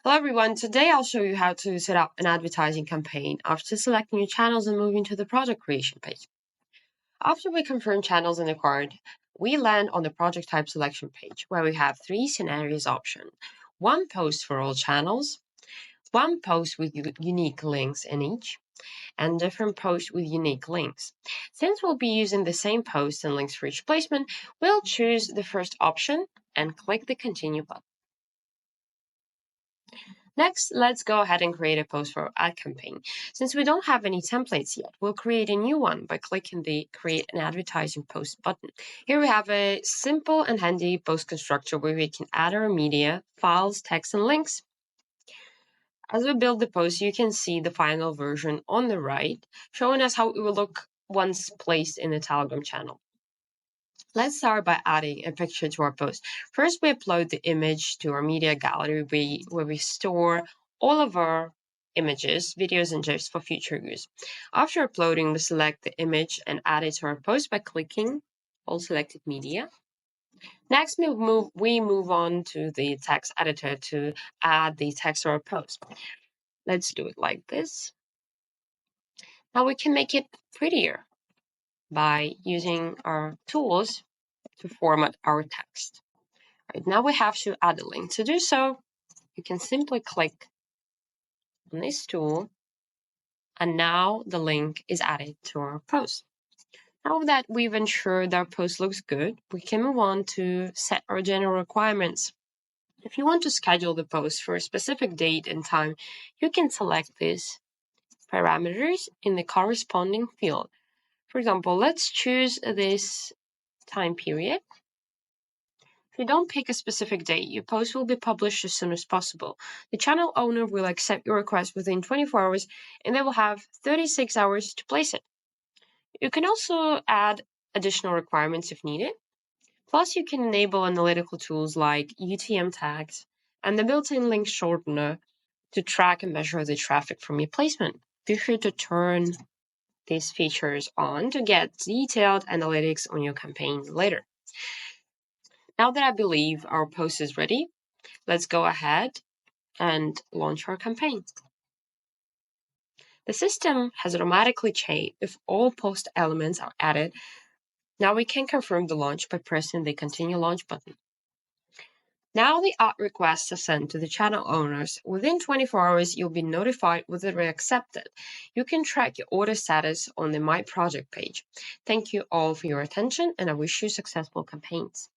Hello everyone, today I'll show you how to set up an advertising campaign after selecting your channels and moving to the project creation page. After we confirm channels in the card, we land on the project type selection page where we have three scenarios option. One post for all channels, one post with unique links in each, and different posts with unique links. Since we'll be using the same post and links for each placement, we'll choose the first option and click the continue button. Next, let's go ahead and create a post for our ad campaign. Since we don't have any templates yet, we'll create a new one by clicking the Create an Advertising Post button. Here we have a simple and handy post constructor where we can add our media, files, text, and links. As we build the post, you can see the final version on the right, showing us how it will look once placed in the Telegram channel. Let's start by adding a picture to our post. First, we upload the image to our media gallery where we store all of our images, videos, and GIFs for future use. After uploading, we select the image and add it to our post by clicking all selected media. Next, we move on to the text editor to add the text to our post. Let's do it like this. Now we can make it prettier by using our tools to format our text. Right, now we have to add a link. To do so, you can simply click on this tool, and now the link is added to our post. Now that we've ensured our post looks good, we can move on to set our general requirements. If you want to schedule the post for a specific date and time, you can select these parameters in the corresponding field. For example, let's choose this time period. If you don't pick a specific date, your post will be published as soon as possible. The channel owner will accept your request within 24 hours and they will have 36 hours to place it. You can also add additional requirements if needed. Plus, you can enable analytical tools like UTM tags and the built-in link shortener to track and measure the traffic from your placement. Be sure to turn these features on to get detailed analytics on your campaign later. Now that I believe our post is ready, let's go ahead and launch our campaign. The system has automatically changed if all post elements are added. Now we can confirm the launch by pressing the Continue Launch button. Now the ad requests are sent to the channel owners. Within 24 hours, you'll be notified whether they're accepted. You can track your order status on the My Project page. Thank you all for your attention, and I wish you successful campaigns.